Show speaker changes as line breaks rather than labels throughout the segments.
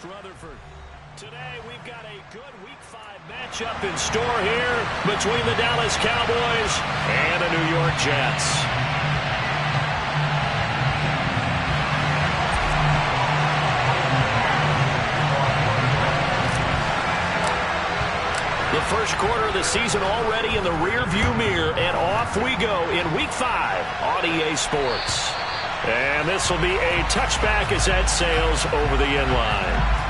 Rutherford. Today we've got a good Week 5 matchup in store here between the Dallas Cowboys and the New York Jets. The first quarter of the season already in the rearview mirror, and off we go in Week 5 on EA Sports. And this will be a touchback as that sails over the end line.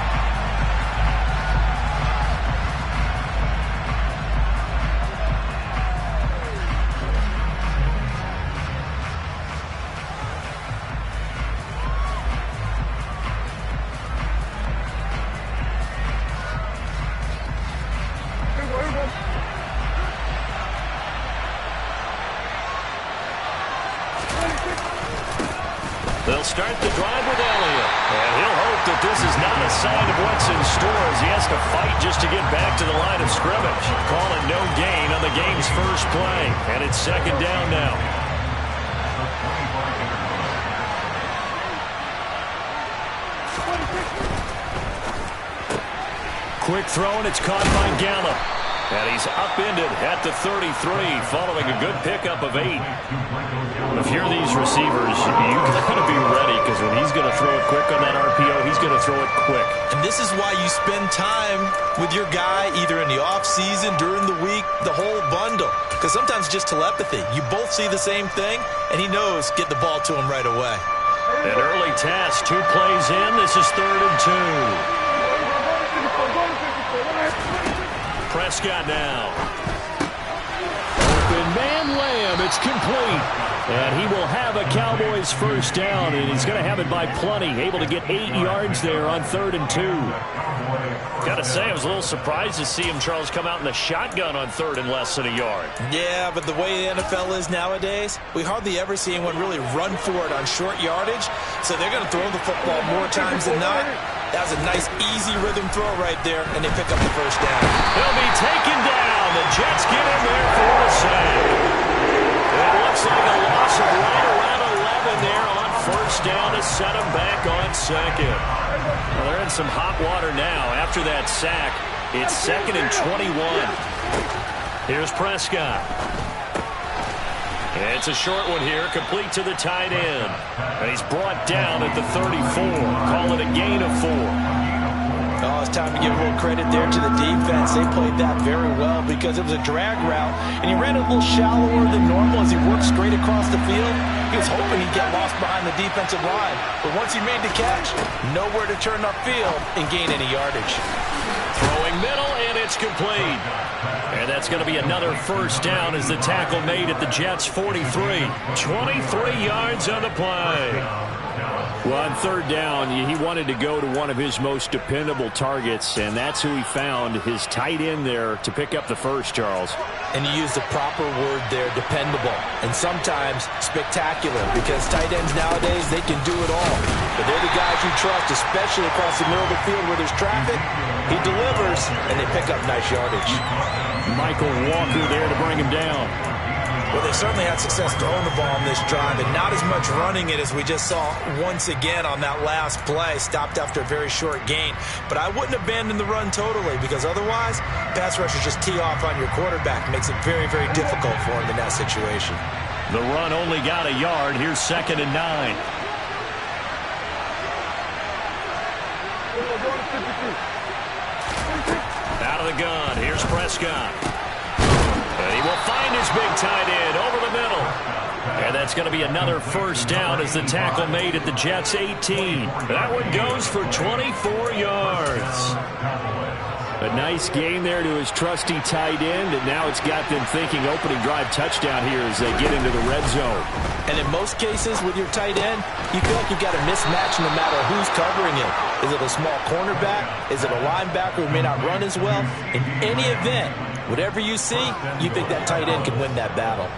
They'll start the drive with Elliott. And he'll hope that this is not a sign of what's in store as he has to fight just to get back to the line of scrimmage. Call it no gain on the game's first play. And it's second down now. Quick throw, and it's caught by Gallup. And he's upended at the 33 following a good pickup of 8. If you're these receivers, you got to be ready because when he's going to throw it quick on that RPO, he's going to throw it quick.
And this is why you spend time with your guy either in the offseason, during the week, the whole bundle. Because sometimes just telepathy. You both see the same thing, and he knows get the ball to him right away.
An early task, 2 plays in. This is 3rd and 2. Prescott now. Open man Lamb. It's complete. And he will have a Cowboys first down, and he's going to have it by plenty. Able to get 8 yards there on 3rd and 2. Got to say, I was a little surprised to see him, Charles, come out in the shotgun on 3rd and less than a yard.
Yeah, but the way the NFL is nowadays, we hardly ever see anyone really run for it on short yardage. So they're going to throw the football more times than not. That was a nice, easy rhythm throw right there, and they pick up the first down.
He'll be taken down. The Jets get in there for the sack. It looks like a loss of right around 11 there on first down to set him back on second. Well, they're in some hot water now. After that sack, it's 2nd and 21. Here's Prescott. It's a short one here, complete to the tight end. And he's brought down at the 34. Call it a gain of 4.
Oh, it's time to give a little credit there to the defense. They played that very well because it was a drag route, and he ran a little shallower than normal as he worked straight across the field. He was hoping he'd get lost behind the defensive line. But once he made the catch, nowhere to turn upfield and gain any yardage.
Throwing middle, and it's complete. And that's going to be another first down as the tackle made at the Jets' 43. 23 yards on the play. Well, on 3rd down, he wanted to go to one of his most dependable targets, and that's who he found, his tight end there, to pick up the first, Charles.
And you used the proper word there, dependable, and sometimes spectacular, because tight ends nowadays, they can do it all. But they're the guys you trust, especially across the middle of the field where there's traffic. He delivers, and they pick up nice yardage.
Michael Walker there to bring him down.
Well, they certainly had success throwing the ball on this drive, and not as much running it as we just saw once again on that last play. Stopped after a very short gain. But I wouldn't abandon the run totally, because otherwise, pass rushers just tee off on your quarterback. Makes it very, very difficult for him in that situation.
The run only got a yard. Here's 2nd and 9. Out of the gun. Here's Prescott. And he will find his big tight end over the middle. And that's going to be another first down as the tackle made at the Jets' 18. That one goes for 24 yards. A nice gain there to his trusty tight end, and now it's got them thinking opening drive touchdown here as they get into the red zone.
And in most cases with your tight end, you feel like you've got a mismatch no matter who's covering him. Is it a small cornerback? Is it a linebacker who may not run as well? In any event, whatever you see, you think that tight end can win that battle.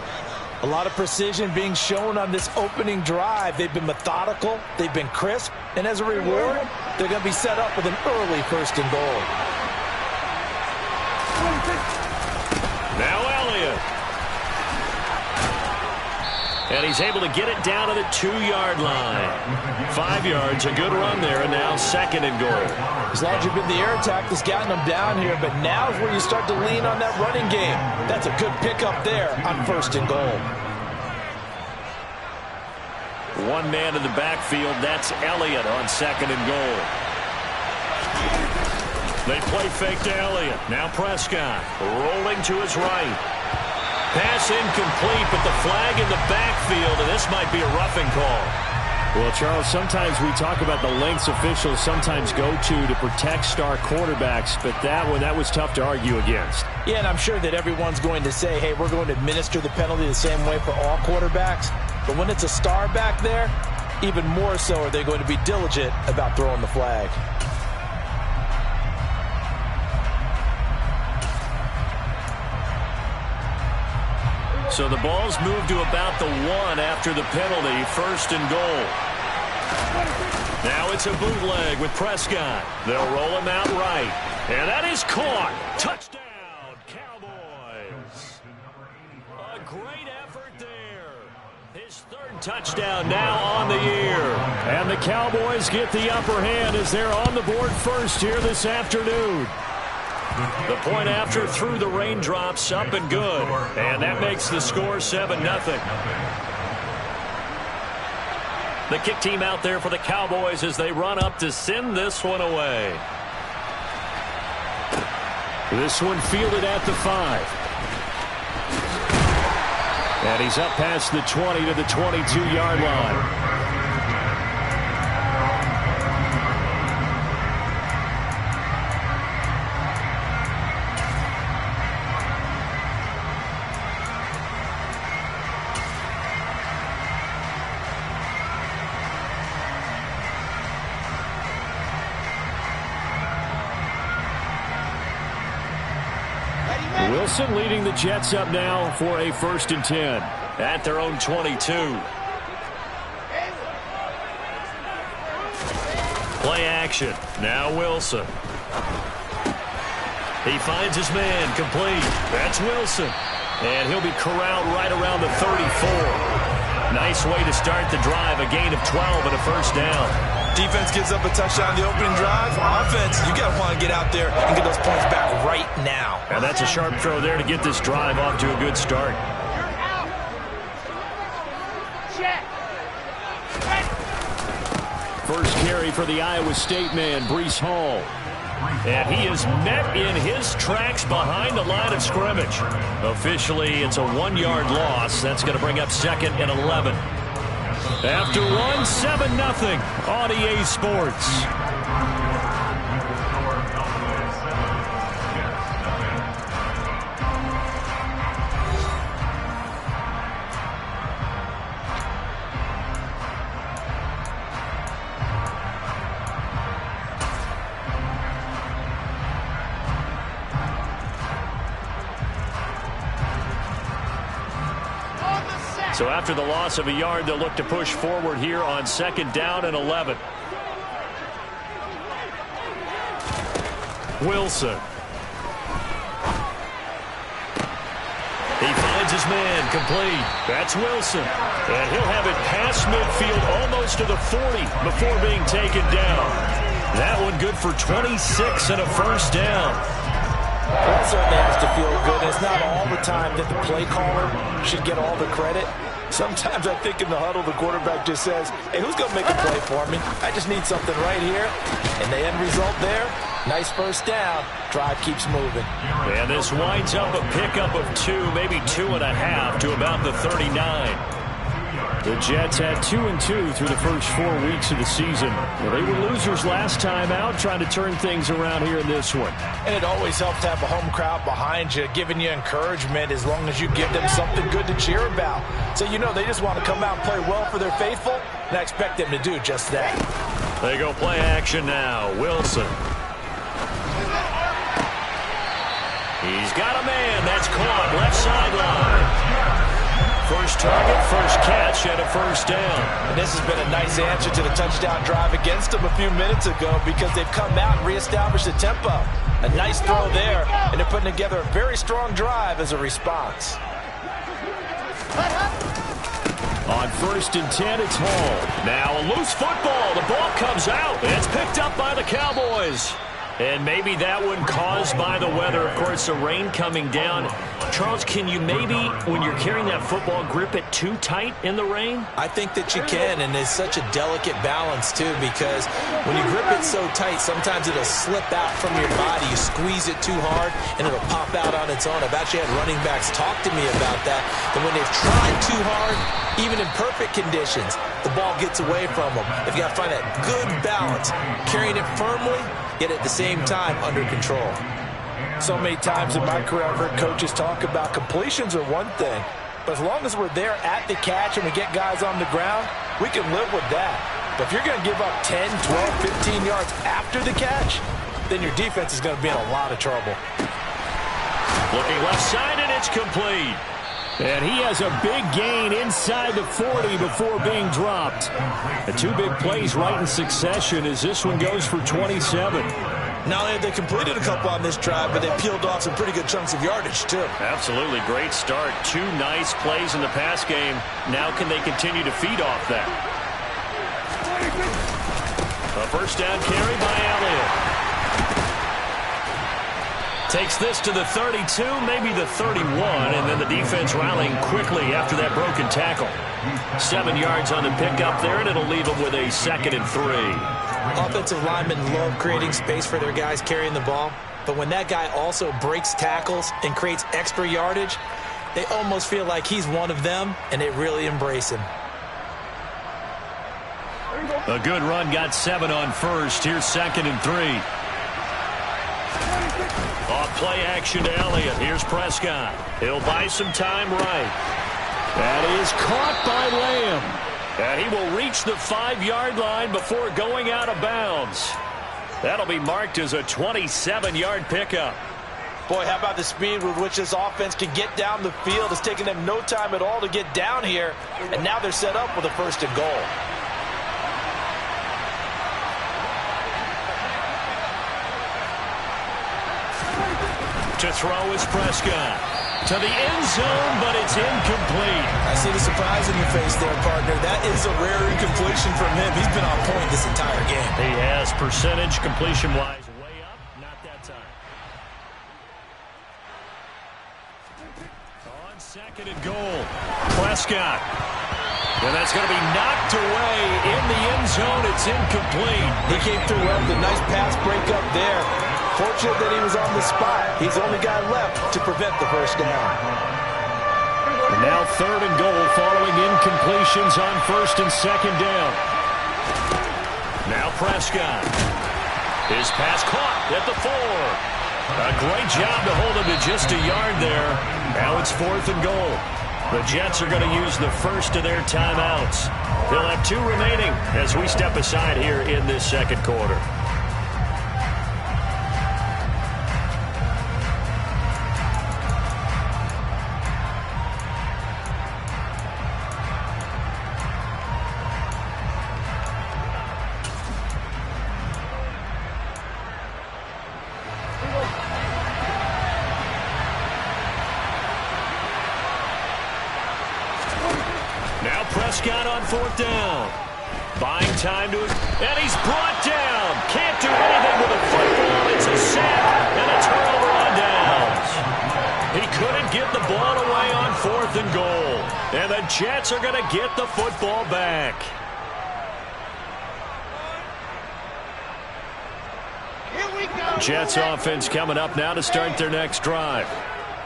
A lot of precision being shown on this opening drive. They've been methodical, they've been crisp, and as a reward, they're going to be set up with an early 1st and goal. Now
Elliott. And he's able to get it down to the 2-yard line. 5 yards, a good run there, and now 2nd and goal.
As long as you've been the air attack that's gotten them down here, but now is where you start to lean on that running game. That's a good pickup there on 1st and goal.
One man in the backfield, that's Elliott on 2nd and goal. They play fake to Elliott. Now Prescott rolling to his right. Pass incomplete, but the flag in the backfield, and this might be a roughing call.
Well, Charles, sometimes we talk about the lengths officials sometimes go to protect star quarterbacks, but that was tough to argue against.
Yeah, and I'm sure that everyone's going to say, hey, we're going to administer the penalty the same way for all quarterbacks. But when it's a star back there, even more so are they going to be diligent about throwing the flag.
So the ball's moved to about the 1 after the penalty, 1st and goal. Now it's a bootleg with Prescott. They'll roll him out right. And that is caught. Touchdown, Cowboys. A great effort there. His 3rd touchdown now on the year.
And the Cowboys get the upper hand as they're on the board first here this afternoon.
The point after through the raindrops, up and good. And that makes the score 7-0. The kick team out there for the Cowboys as they run up to send this one away.
This one fielded at the 5. And he's up past the 20 to the 22-yard line. Wilson leading the Jets up now for a 1st and 10.
At their own 22. Play action. Now Wilson. He finds his man complete. That's Wilson. And he'll be corralled right around the 34. Nice way to start the drive. A gain of 12 and a 1st down.
Defense gives up a touchdown in the opening drive. Offense, you got to want to get out there and get those points back right now.
And that's a sharp throw there to get this drive off to a good start.
First carry for the Iowa State man, Breece Hall.
And he is met in his tracks behind the line of scrimmage. Officially, it's a 1-yard loss. That's going to bring up 2nd and 11. After 1, 7-0 on EA Sports. So after the loss of a yard, they'll look to push forward here on 2nd down and 11. Wilson. He finds his man complete. That's Wilson. And he'll have it past midfield almost to the 40 before being taken down. That one good for 26 and a 1st down.
That certainly has to feel good. It's not all the time that the play caller should get all the credit. Sometimes I think in the huddle the quarterback just says, hey, who's going to make a play for me? I just need something right here. And the end result there, nice 1st down. Drive keeps moving.
And this winds up a pickup of 2, maybe 2.5 to about the 39.
The Jets had 2-2 through the first 4 weeks of the season. Well, they were losers last time out, trying to turn things around here in this one.
And it always helps to have a home crowd behind you, giving you encouragement as long as you give them something good to cheer about. So you know they just want to come out and play well for their faithful, and I expect them to do just that.
They go play action now. Wilson. He's got a man. That's caught. Left sideline. First target, first catch, and a 1st down.
And this has been a nice answer to the touchdown drive against them a few minutes ago because they've come out and reestablished the tempo. A nice throw there, and they're putting together a very strong drive as a response.
1st and 10, it's Hall.
Now a loose football. The ball comes out. It's picked up by the Cowboys. And maybe that one caused by the weather. Of course, the rain coming down. Charles, can you maybe, when you're carrying that football, grip it too tight in the rain?
I think that you can, and it's such a delicate balance, too, because when you grip it so tight, sometimes it'll slip out from your body. You squeeze it too hard, and it'll pop out on its own. I've actually had running backs talk to me about that, that when they've tried too hard, even in perfect conditions, the ball gets away from them. If you got to find that good balance, carrying it firmly, yet at the same time under control.
So many times in my career, I've heard coaches talk about completions are one thing, but as long as we're there at the catch and we get guys on the ground, we can live with that. But if you're going to give up 10, 12, 15 yards after the catch, then your defense is going to be in a lot of trouble.
Looking left side, and it's complete.
And he has a big gain inside the 40 before being dropped. The two big plays right in succession as this one goes for 27.
Not only have they completed a couple on this drive, but they peeled off some pretty good chunks of yardage, too.
Absolutely great start. Two nice plays in the pass game. Now can they continue to feed off that? A first down carry by Elliott. Takes this to the 32, maybe the 31, and then the defense rallying quickly after that broken tackle. 7 yards on the pickup there, and it'll leave them with a 2nd and 3.
Offensive linemen love creating space for their guys carrying the ball, but when that guy also breaks tackles and creates extra yardage, they almost feel like he's one of them, and they really embrace him.
A good run, got 7 on first. Here's 2nd and 3. Off play action to Elliott. Here's Prescott. He'll buy some time right.
That is caught by Lamb.
And he will reach the 5-yard line before going out of bounds. That'll be marked as a 27-yard pickup.
Boy, how about the speed with which this offense can get down the field? It's taken them no time at all to get down here, and now they're set up with a 1st and goal.
To throw is Prescott. To the end zone, but it's incomplete.
I see the surprise in your face there, partner. That is a rare incompletion from him. He's been on point this entire game.
He has percentage completion-wise way up. Not that time. On 2nd and goal, Prescott. And that's going to be knocked away in the end zone. It's incomplete.
He came through well with a nice pass breakup there. Fortunate that he was on the spot. He's the only guy left to prevent the 1st down.
And now 3rd and goal following incompletions on 1st and 2nd down.
Now Prescott. His pass caught at the 4. A great job to hold him to just a yard there. Now it's 4th and goal. The Jets are going to use the first of their timeouts. They'll have 2 remaining as we step aside here in this 2nd quarter. Prescott on 4th down. Buying time to it, and he's brought down. Can't do anything with a football. It's a sack and a turnover on downs. He couldn't get the ball away on 4th and goal. And the Jets are going to get the football back. Jets offense coming up now to start their next drive.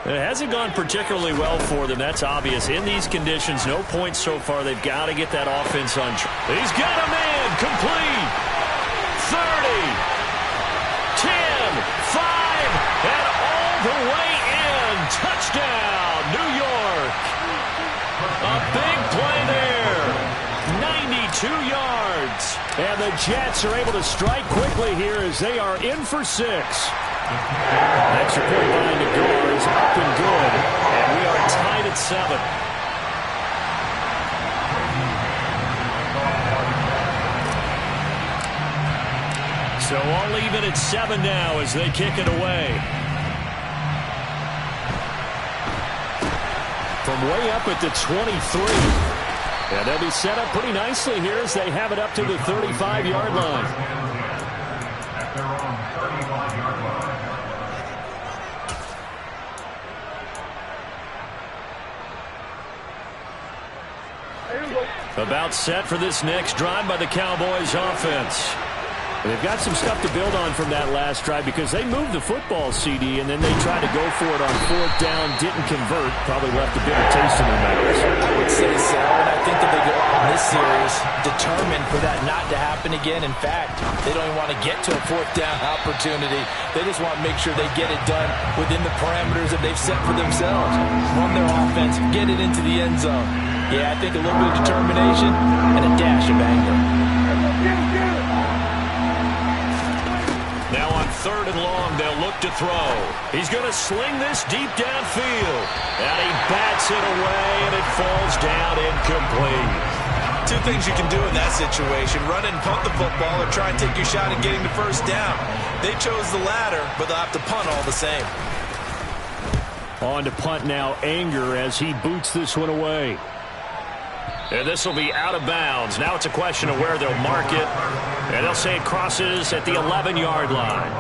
It hasn't gone particularly well for them. That's obvious. In these conditions, no points so far. They've got to get that offense on track. He's got a man. Complete. 30. 10. 5. And all the way in. Touchdown, New York. A big play there. 92 yards. And the Jets are able to strike quickly here as they are in for 6. Extra point line to Gore is up and good. And we are tied at 7. So I'll leave it at 7 now as they kick it away. From way up at the 23.
Yeah, they'll be set up pretty nicely here as they have it up to the 35-yard line. About set for this next drive by the Cowboys offense. They've got some stuff to build on from that last drive because they moved the football, CD, and then they tried to go for it on 4th down, didn't convert, probably left a bitter taste in their mouths.
I would say so, and I think that they go out in this series determined for that not to happen again. In fact, they don't even want to get to a 4th down opportunity. They just want to make sure they get it done within the parameters that they've set for themselves. Run their offense, get it into the end zone. Yeah, I think a little bit of determination and a dash of anger.
Now on 3rd and long, they'll look to throw. He's going to sling this deep downfield. And he bats it away, and it falls down incomplete.
Two things you can do in that situation: run and punt the football, or try and take your shot at getting the 1st down. They chose the latter, but they'll have to punt all the same.
On to punt now, Anger, as he boots this one away.
And this will be out of bounds. Now it's a question of where they'll mark it. And they'll say it crosses at the 11-yard line.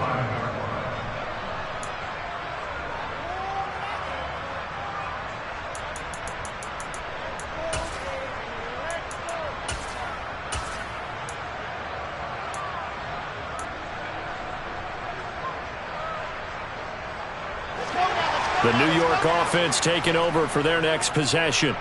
The New York offense taking over for their next possession.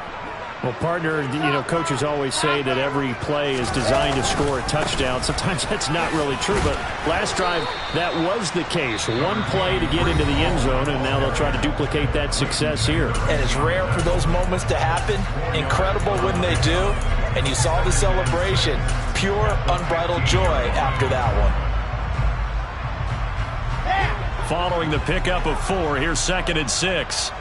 Well, partner, coaches always say that every play is designed to score a touchdown. Sometimes that's not really true, but last drive, that was the case. One play to get into the end zone, and now they'll try to duplicate that success here.
And it's rare for those moments to happen. Incredible when they do. And you saw the celebration. Pure, unbridled joy after that one.
Following the pickup of 4, here's 2nd and 6.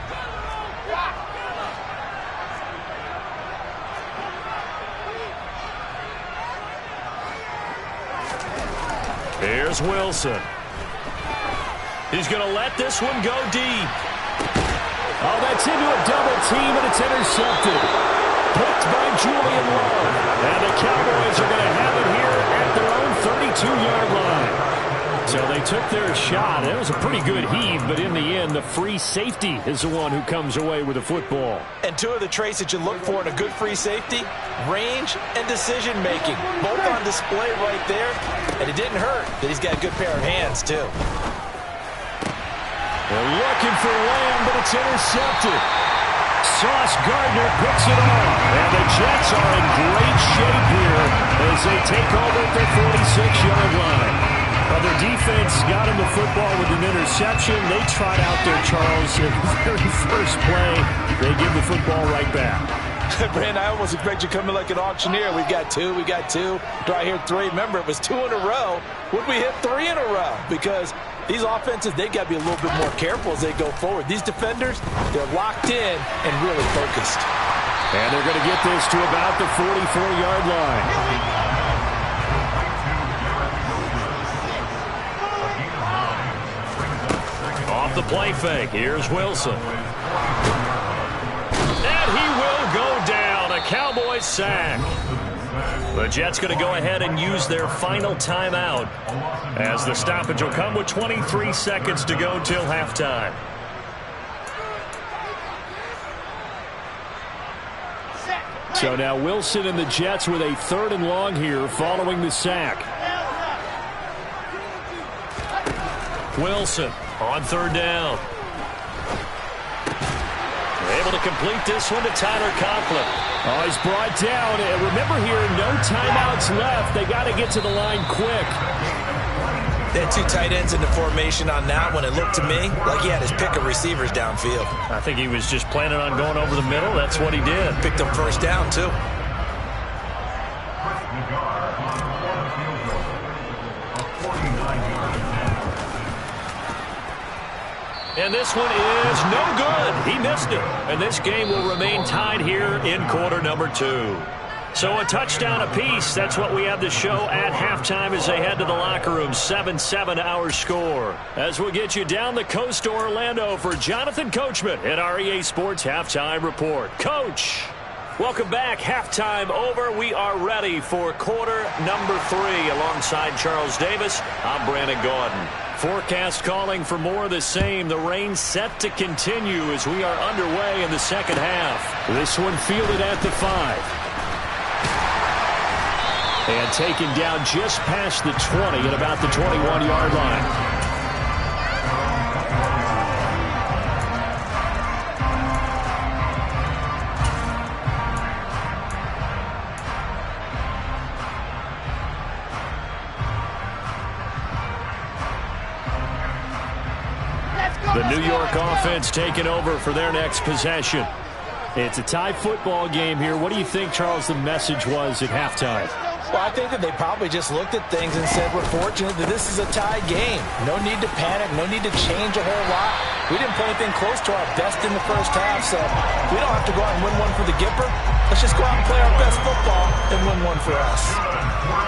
Here's Wilson. He's going to let this one go deep.
Oh, that's into a double team, and it's intercepted. Picked by Julian Love. And the Cowboys are going to have it here at their own 32-yard line. So they took their shot. It was a pretty good heave, but in the end, the free safety is the one who comes away with the football.
And two of the traits that you look for in a good free safety: range and decision-making. Both on display right there. And it didn't hurt that he's got a good pair of hands, too.
They're looking for Lamb, but it's intercepted. Sauce Gardner picks it off. And the Jets are in great shape here as they take over at their 46-yard line. Well, their defense got him the football with an interception. They trot out there, Charles. In the very first play, they give the football right back.
Brandon, I almost expect you coming like an auctioneer. We got two. Do I hear 3? Remember, it was 2 in a row. Would we hit 3 in a row? Because these offenses, they got to be a little bit more careful as they go forward. These defenders, they're locked in and really focused.
And they're going to get this to about the 44-yard line.
Off the play fake, here's Wilson. And he will go down. A Cowboys sack. The Jets going to go ahead and use their final timeout as the stoppage will come with 23 seconds to go till halftime.
So now Wilson and the Jets with a 3rd and long here following the sack.
Wilson on 3rd down. They're able to complete this one to Tyler Conklin.
Oh, he's brought down. And remember here, no timeouts left. They got to get to the line quick.
They had 2 tight ends in the formation on that one. It looked to me like he had his pick of receivers downfield.
I think he was just planning on going over the middle. That's what he did.
Picked up 1st down, too.
And this one is no good. He missed it. And this game will remain tied here in quarter number 2. So a touchdown apiece. That's what we have the show at halftime as they head to the locker room. 7-7 our score. As we'll get you down the coast to Orlando for Jonathan Coachman at our EA Sports Halftime Report. Coach. Welcome back. Halftime over. We are ready for quarter number 3. Alongside Charles Davis, I'm Brandon Gaudin. Forecast calling for more of the same. The rain set to continue as we are underway in the second half. This one fielded at the 5. And taken down just past the 20 at about the 21-yard line. The New York offense taking over for their next possession. It's a tie football game here. What do you think, Charles, the message was at halftime?
Well, I think that they probably just looked at things and said, we're fortunate that this is a tie game. No need to panic. No need to change a whole lot. We didn't play anything close to our best in the first half, so we don't have to go out and win one for the Gipper. Let's just go out and play our best football and win one for us.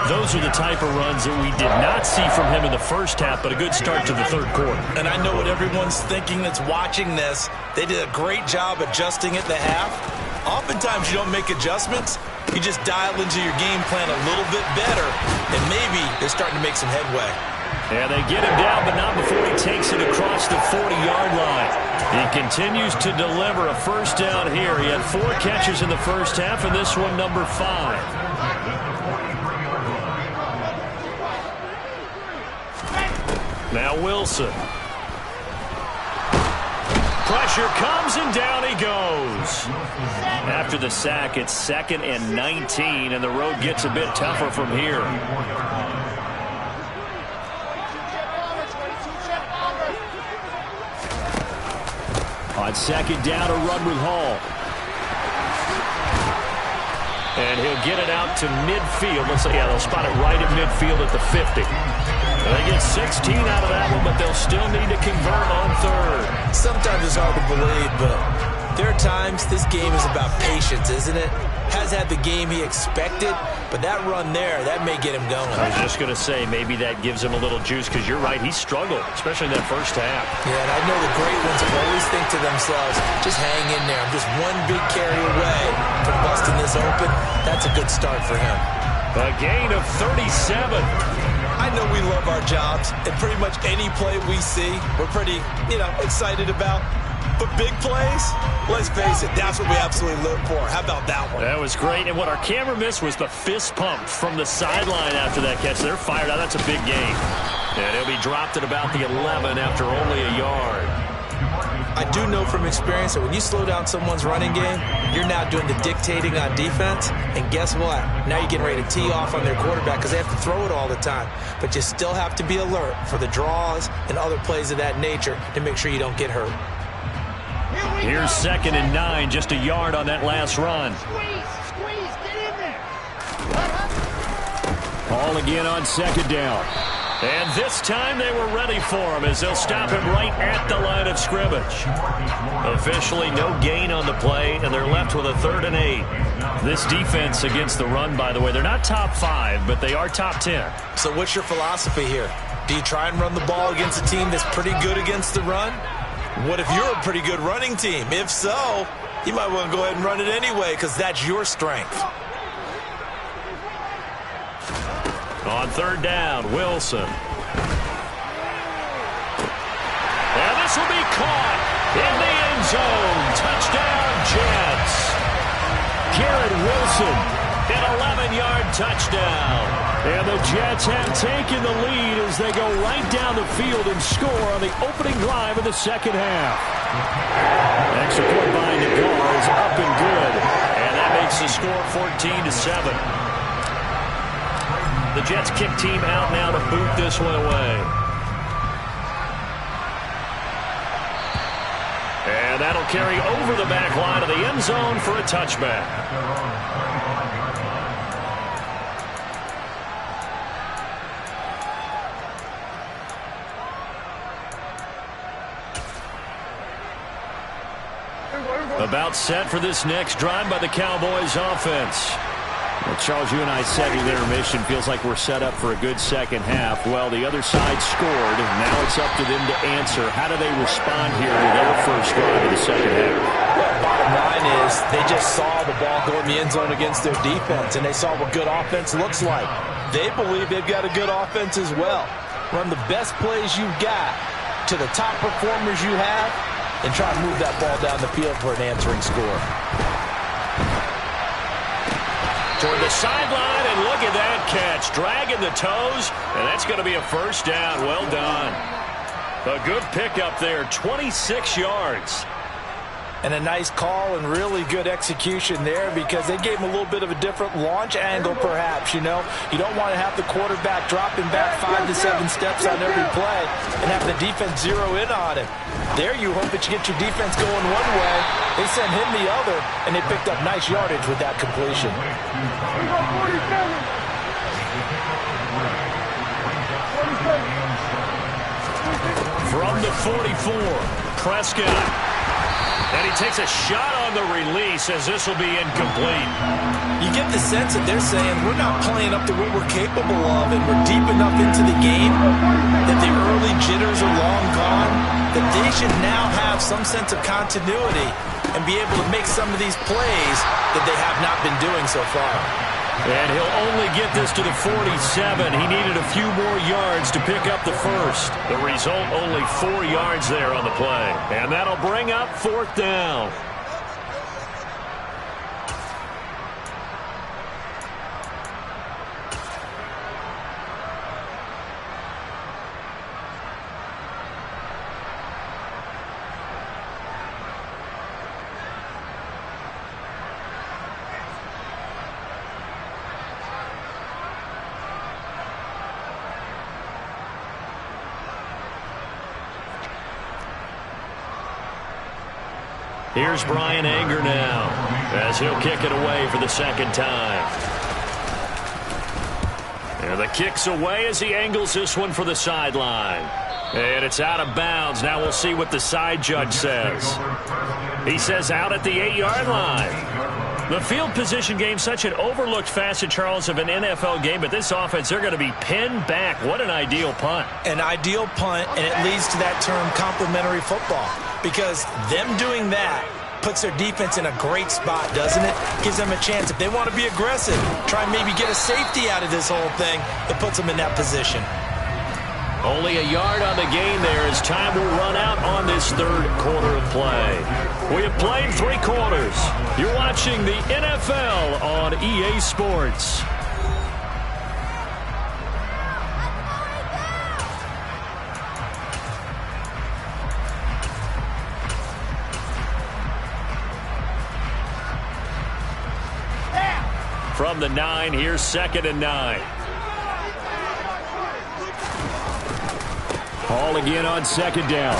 Those are the type of runs that we did not see from him in the first half, but a good start to the third quarter.
And I know what everyone's thinking that's watching this. They did a great job adjusting at the half. Oftentimes you don't make adjustments. You just dial into your game plan a little bit better, and maybe they're starting to make some headway.
Yeah, they get him down, but not before he takes it across the 40-yard line. He continues to deliver a first down here. He had 4 catches in the first half, and this one number 5. Now Wilson. Pressure comes, and down he goes. After the sack, it's 2nd and 19, and the road gets a bit tougher from here. On 2nd down, a run with Hall. And he'll get it out to midfield. Let's say, yeah, they'll spot it right at midfield at the 50. They get 16 out of that one, but they'll still need to convert on 3rd.
Sometimes it's hard to believe, but there are times this game is about patience, isn't it? Has had the game he expected, but that run there, that may get him going.
I was just going to say, maybe that gives him a little juice, because you're right, he struggled, especially in that first half.
Yeah, and I know the great ones always think to themselves, just hang in there. I'm just one big carry away from busting this open. That's a good start for him.
A gain of 37.
I know we love our jobs, and pretty much any play we see, we're pretty, excited about. But big plays, let's face it, that's what we absolutely live for. How about that one?
That was great, and what our camera missed was the fist pump from the sideline after that catch. They're fired out. That's a big gain. And he'll be dropped at about the 11 after only a yard.
I do know from experience that when you slow down someone's running game, you're now doing the dictating on defense. And guess what? Now you're getting ready to tee off on their quarterback because they have to throw it all the time. But you still have to be alert for the draws and other plays of that nature to make sure you don't get hurt.
Here's 2nd and 9, just a yard on that last run.
Squeeze, get in there.
Ball again on 2nd down. And this time they were ready for him as they'll stop him right at the line of scrimmage. Officially no gain on the play, and they're left with a 3rd and 8. This defense against the run, by the way, they're not top 5, but they are top 10.
So what's your philosophy here? Do you try and run the ball against a team that's pretty good against the run? What if you're a pretty good running team? If so, you might want to go ahead and run it anyway because that's your strength.
On 3rd down, Wilson. And this will be caught in the end zone. Touchdown, Jets. Garrett Wilson, an 11-yard touchdown. And the Jets have taken the lead as they go right down the field and score on the opening drive of the second half. Extra point by Nagar is up and good. And that makes the score 14-7. The Jets kick team out now to boot this one away. And that'll carry over the back line of the end zone for a touchback. About set for this next drive by the Cowboys offense. Well, Charles, you and I said in intermission, feels like we're set up for a good second half. Well, the other side scored. Now it's up to them to answer. How do they respond here to their first drive of the second half?
Well, bottom
line is they just saw the ball go in the end zone against their defense, and they saw what good offense looks like. They believe they've got a good offense as well. Run the best plays you've got to the top performers you have, and try to move that ball down the field for an answering score.
Toward the sideline, and look at that catch. Dragging the toes, and that's going to be a first down. Well done. A good pickup there, 26 yards.
And a nice call and really good execution there because they gave him a little bit of a different launch angle perhaps, you know. You don't want to have the quarterback dropping back 5 to 7 steps on every play and have the defense zero in on him. There you hope that you get your defense going one way. They sent him the other, and they picked up nice yardage with that completion.
From the 44, Prescott. And he takes a shot on the release as this will be incomplete.
You get the sense that they're saying we're not playing up to what we're capable of and we're deep enough into the game that the early jitters are long gone, that they should now have some sense of continuity and be able to make some of these plays that they have not been doing so far.
And he'll only get this to the 47. He needed a few more yards to pick up the first. The result, only 4 yards there on the play. And that'll bring up 4th down. Here's Bryan Anger now as he'll kick it away for the second time. And the kick's away as he angles this one for the sideline. And it's out of bounds. Now we'll see what the side judge says. He says out at the 8-yard line. The field position game, such an overlooked facet, Charles, of an NFL game, but this offense, they're going to be pinned back. What an ideal punt.
An ideal punt, and it leads to that term complementary football. Because them doing that puts their defense in a great spot, doesn't it? Gives them a chance. If they want to be aggressive, try and maybe get a safety out of this whole thing, it puts them in that position.
Only a yard on the gain there as time will run out on this third quarter of play. We have played 3 quarters. You're watching the NFL on EA Sports. From the 9, here's 2nd and 9. Ball again on 2nd down.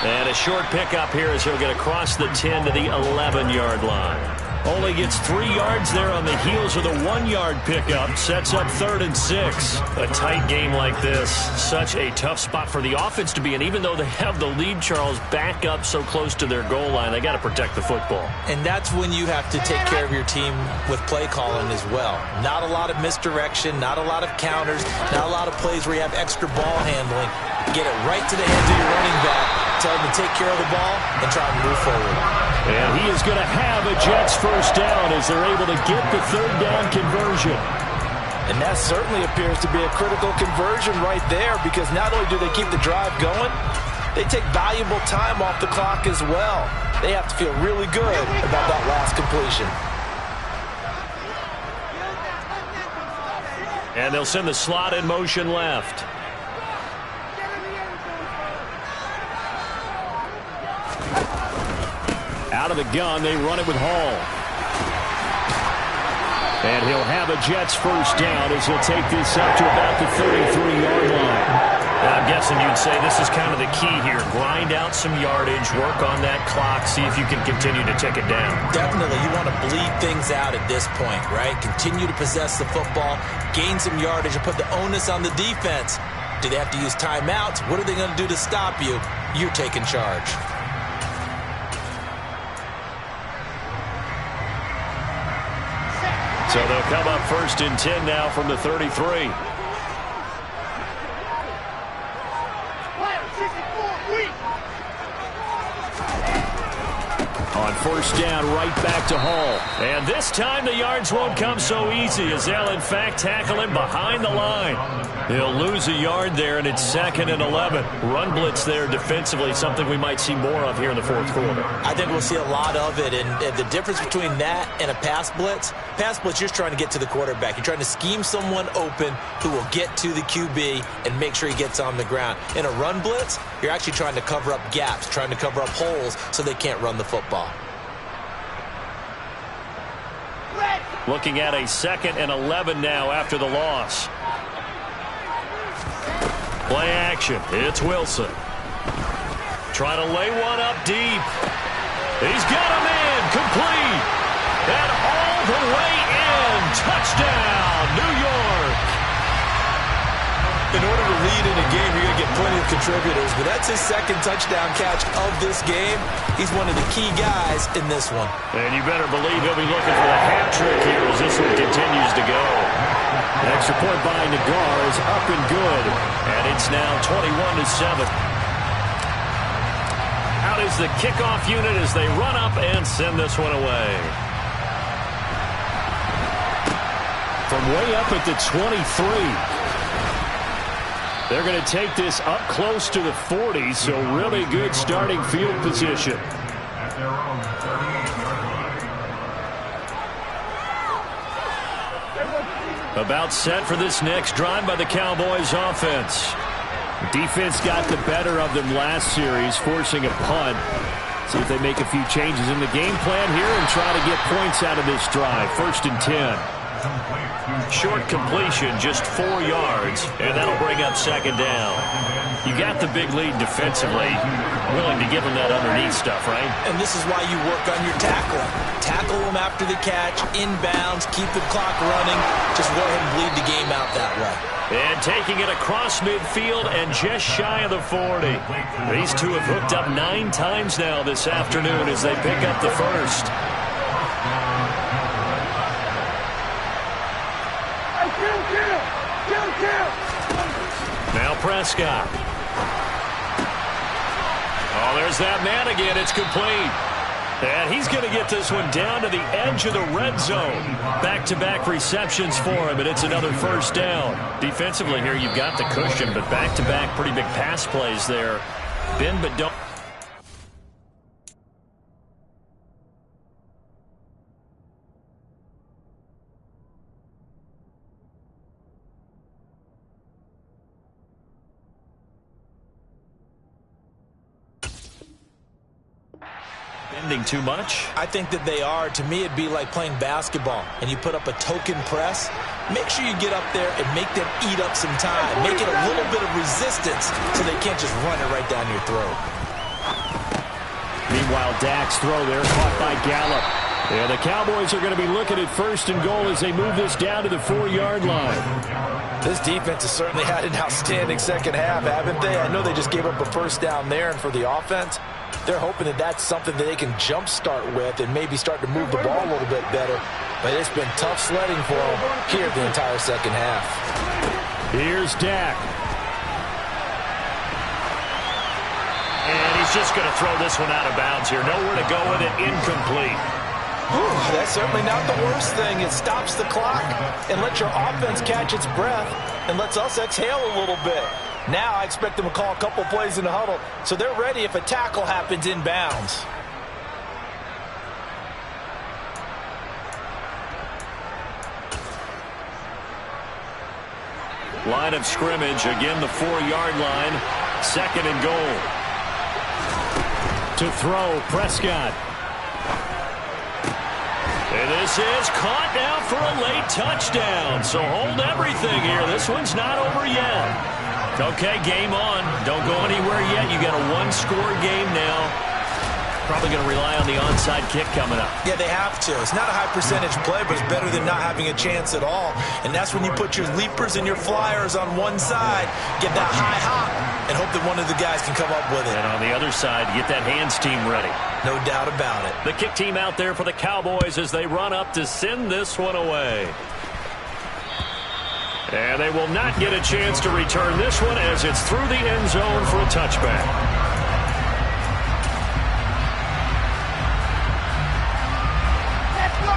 And a short pickup here as he'll get across the 10 to the 11-yard line. Only gets 3 yards there on the heels of the 1-yard pickup. Sets up 3rd and 6. A tight game like this, such a tough spot for the offense to be in. Even though they have the lead, Charles, back up so close to their goal line, they got to protect the football.
And that's when you have to take care of your team with play calling as well. Not a lot of misdirection, not a lot of counters, not a lot of plays where you have extra ball handling. Get it right to the hands of your running back, tell him to take care of the ball, and try and move forward.
And he is going to have a Jets first down as they're able to get the 3rd down conversion.
And that certainly appears to be a critical conversion right there because not only do they keep the drive going, they take valuable time off the clock as well. They have to feel really good about that last completion.
And they'll send the slot in motion left. Out of the gun, they run it with Hall. And he'll have a Jets first down as he'll take this up to about the 33-yard line. I'm guessing you'd say this is kind of the key here. Grind out some yardage, work on that clock, see if you can continue to tick it down.
Definitely. You want to bleed things out at this point, right? Continue to possess the football, gain some yardage, and put the onus on the defense. Do they have to use timeouts? What are they going to do to stop you? You're taking charge.
So they'll come up 1st and 10 now from the 33. On
first down right back to Hall.
And this time the yards won't come so easy as they'll, in fact, tackle him behind the line. He'll lose a yard there, and it's 2nd and 11. Run blitz there defensively, something we might see more of here in the fourth quarter.
I think we'll see a lot of it, and the difference between that and a pass blitz, you're trying to get to the quarterback. You're trying to scheme someone open who will get to the QB and make sure he gets on the ground. In a run blitz, you're actually trying to cover up gaps, trying to cover up holes so they can't run the football.
Looking at a 2nd and 11 now after the loss. Play action. It's Wilson. Trying to lay one up deep. He's got him in. Complete. And all the way in. Touchdown, New York.
In order to lead in a game, you're going to get plenty of contributors, but that's his 2nd touchdown catch of this game. He's one of the key guys in this one.
And you better believe he'll be looking for the hat trick here as this one continues to go.
Next report by Nagar is up and good.
And it's now 21-7. Out is the kickoff unit as they run up and send this one away.
From way up at the 23. They're going to take this up close to the 40, so really good starting field position.
About set for this next drive by the Cowboys offense.
Defense got the better of them last series, forcing a punt. See if they make a few changes in the game plan here and try to get points out of this drive. 1st and 10.
Short completion, just 4 yards, and that'll bring up 2nd down. You got the big lead defensively. Willing to give them that underneath stuff, right?
And this is why you work on your tackling. Tackle them after the catch, inbounds, keep the clock running. Just go ahead and bleed the game out that way.
And taking it across midfield and just shy of the 40. These two have hooked up 9 times now this afternoon as they pick up the first. Now Prescott. Oh, there's that man again. It's complete. And he's going to get this one down to the edge of the red zone. Back-to-back receptions for him, and it's another first down. Defensively here, you've got the cushion, but back-to-back pretty big pass plays there. Bend but don't. Bending too much?
I think that they are. To me, it'd be like playing basketball, and you put up a token press. Make sure you get up there and make them eat up some time. Make it a little bit of resistance so they can't just run it right down your throat.
Meanwhile, Dak's throw there caught by Gallup. Yeah, the Cowboys are going to be looking at 1st and goal as they move this down to the 4-yard line.
This defense has certainly had an outstanding 2nd half, haven't they? I know they just gave up a first down there, and for the offense, they're hoping that that's something that they can jumpstart with and maybe start to move the ball a little bit better. But it's been tough sledding for them here the entire 2nd half.
Here's Dak.
And he's just going to throw this one out of bounds here. Nowhere to go with it. Incomplete.
Whew, that's certainly not the worst thing. It stops the clock and lets your offense catch its breath and lets us exhale a little bit. Now I expect them to call a couple plays in the huddle, so they're ready if a tackle happens inbounds.
Line of scrimmage, again the 4-yard line. 2nd and goal.
To throw, Prescott.
And this is caught now for a late touchdown. So hold everything here. This one's not over yet. Okay, game on. Don't go anywhere yet. You got a 1-score game now. Probably going to rely on the onside kick coming up.
Yeah, they have to. It's not a high percentage play, but it's better than not having a chance at all. And that's when you put your leapers and your flyers on one side, get that high hop, and hope that one of the guys can come up with it.
And on the other side, get that hands team ready.
No doubt about it.
The kick team out there for the Cowboys as they run up to send this one away. And they will not get a chance to return this one as it's through the end zone for a touchback.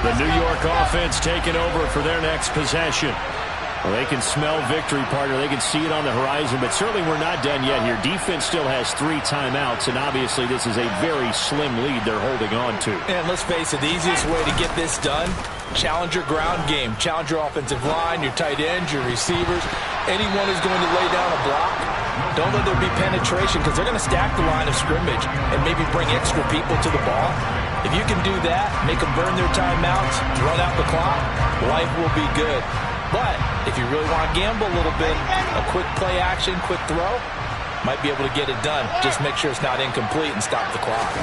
The New York offense taking over for their next possession. Well, they can smell victory, partner. They can see it on the horizon, but certainly we're not done yet here. Defense still has 3 timeouts, and obviously this is a very slim lead they're holding on to.
And let's face it, the easiest way to get this done, challenge your ground game. Challenge your offensive line, your tight ends, your receivers, anyone who's going to lay down a block. Don't let there be penetration because they're going to stack the line of scrimmage and maybe bring extra people to the ball. If you can do that, make them burn their timeouts, run out the clock, life will be good. But if you really want to gamble a little bit, a quick play action, quick throw, might be able to get it done. Just make sure it's not incomplete and stop the clock.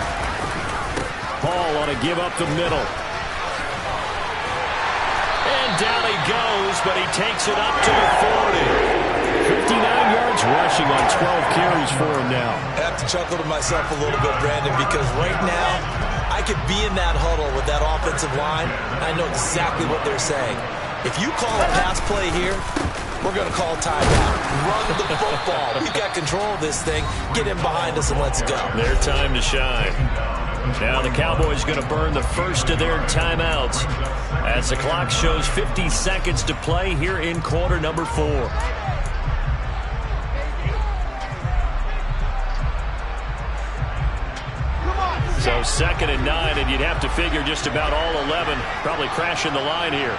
Hall on a give up the middle. And down he goes, but he takes it up to the 40. 59 yards rushing on 12 carries for him now.
I have to chuckle to myself a little bit, Brandon, because right now I could be in that huddle with that offensive line, and I know exactly what they're saying. If you call a pass play here, we're going to call timeout. Run the football. We've got control of this thing. Get in behind us and let's go.
Their time to shine. Now the Cowboys going to burn the first of their timeouts as the clock shows 50 seconds to play here in quarter number 4. So 2nd and 9, and you'd have to figure just about all 11 probably crashing the line here.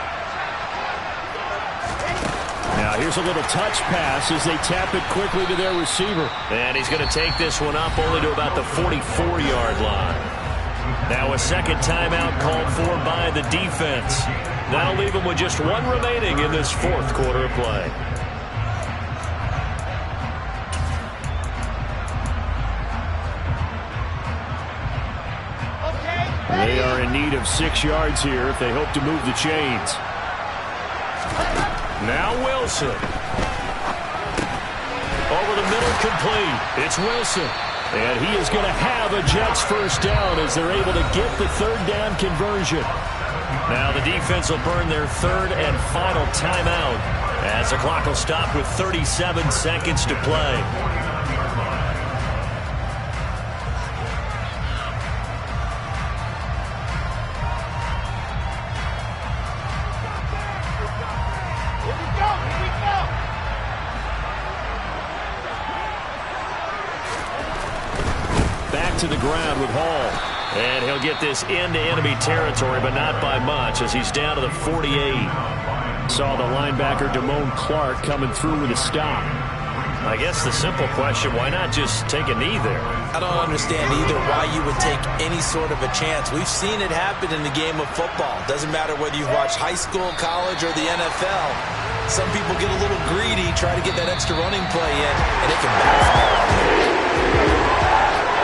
Now here's a little touch pass as they tap it quickly to their receiver. And he's going to take this one up only to about the 44-yard line. Now a second timeout called for by the defense. That'll leave them with just 1 remaining in this 4th quarter of play. They are in need of 6 yards here if they hope to move the chains. Now Wilson. Over the middle, complete. It's Wilson. And he is going to have a Jets first down as they're able to get the 3rd down conversion. Now the defense will burn their 3rd and final timeout as the clock will stop with 37 seconds to play. To the ground with Hall. And he'll get this into enemy territory, but not by much as he's down to the 48. Saw the linebacker Damone Clark coming through with a stop. I guess the simple question, why not just take a knee there?
I don't understand either why you would take any sort of a chance. We've seen it happen in the game of football. Doesn't matter whether you watch high school, college, or the NFL. Some people get a little greedy, try to get that extra running play in, and it can backfire.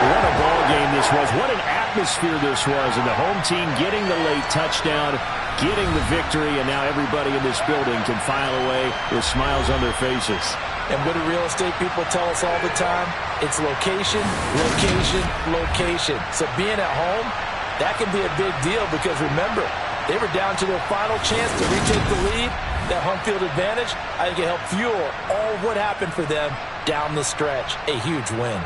What a ball game this was. What an atmosphere this was. And the home team getting the late touchdown, getting the victory, and now everybody in this building can file away with smiles on their faces.
And what do real estate people tell us all the time? It's location, location, location. So being at home, that can be a big deal because remember, they were down to their final chance to retake the lead. That home field advantage, I think it helped fuel all of what happened for them down the stretch. A huge win.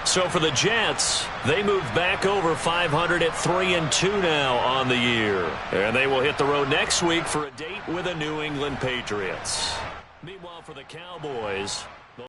So for the Jets, they move back over 500 at 3-2 now on the year. And they will hit the road next week for a date with the New England Patriots. Meanwhile, for the Cowboys,